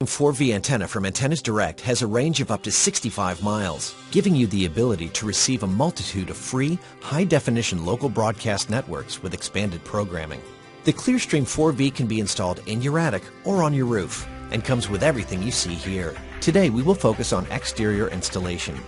4V antenna from Antennas Direct has a range of up to 65 miles, giving you the ability to receive a multitude of free, high-definition local broadcast networks with expanded programming. The ClearStream 4V can be installed in your attic or on your roof and comes with everything you see here. Today we will focus on exterior installation.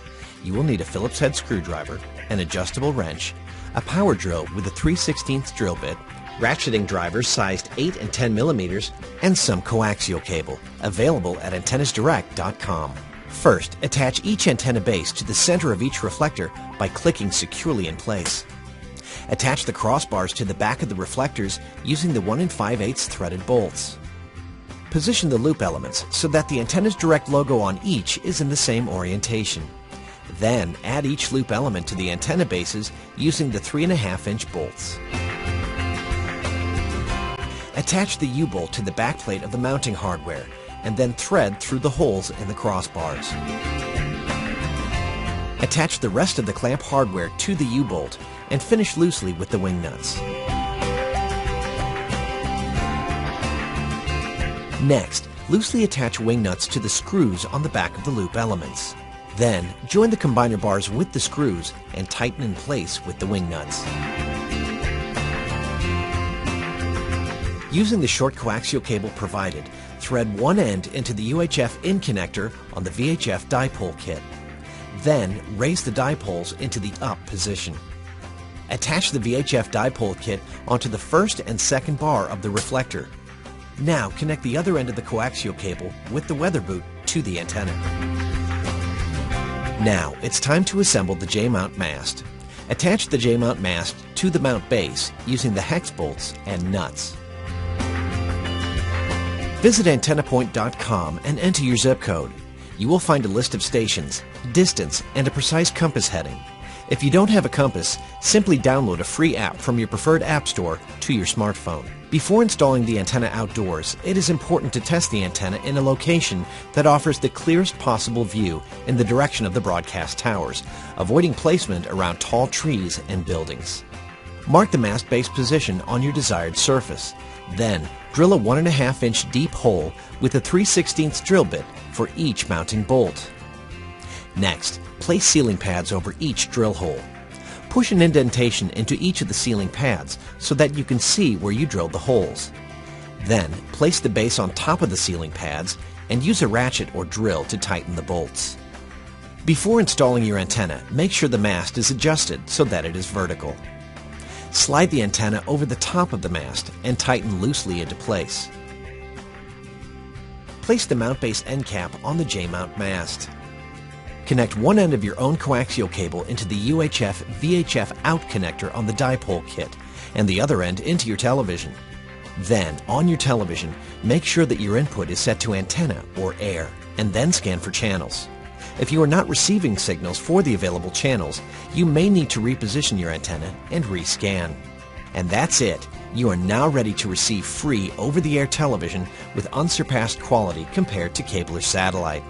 You will need a Phillips head screwdriver, an adjustable wrench, a power drill with a 3/16 drill bit, ratcheting drivers sized 8 and 10 millimeters, and some coaxial cable, available at antennasdirect.com. First, attach each antenna base to the center of each reflector by clicking securely in place. Attach the crossbars to the back of the reflectors using the 1 5/8 threaded bolts. Position the loop elements so that the Antennas Direct logo on each is in the same orientation. Then, add each loop element to the antenna bases using the 3.5-inch bolts. Attach the U-bolt to the backplate of the mounting hardware and then thread through the holes in the crossbars. Attach the rest of the clamp hardware to the U-bolt and finish loosely with the wing nuts. Next, loosely attach wing nuts to the screws on the back of the loop elements. Then, join the combiner bars with the screws and tighten in place with the wing nuts. Using the short coaxial cable provided, thread one end into the UHF in connector on the VHF dipole kit. Then, raise the dipoles into the up position. Attach the VHF dipole kit onto the first and second bar of the reflector. Now, connect the other end of the coaxial cable with the weather boot to the antenna. Now, it's time to assemble the J-mount mast. Attach the J-mount mast to the mount base using the hex bolts and nuts. Visit antennapoint.com and enter your zip code. You will find a list of stations, distance, and a precise compass heading. If you don't have a compass, simply download a free app from your preferred app store to your smartphone. Before installing the antenna outdoors, it is important to test the antenna in a location that offers the clearest possible view in the direction of the broadcast towers, avoiding placement around tall trees and buildings. Mark the mast base position on your desired surface. Then, drill a 1.5-inch deep hole with a 3/16 drill bit for each mounting bolt. Next, place ceiling pads over each drill hole. Push an indentation into each of the ceiling pads so that you can see where you drilled the holes. Then, place the base on top of the ceiling pads and use a ratchet or drill to tighten the bolts. Before installing your antenna, make sure the mast is adjusted so that it is vertical. Slide the antenna over the top of the mast and tighten loosely into place. Place the mount base end cap on the J-mount mast. Connect one end of your own coaxial cable into the UHF VHF out connector on the dipole kit and the other end into your television. Then, on your television, make sure that your input is set to antenna or air, and then scan for channels. If you are not receiving signals for the available channels, you may need to reposition your antenna and rescan. And that's it. You are now ready to receive free over-the-air television with unsurpassed quality compared to cable or satellite.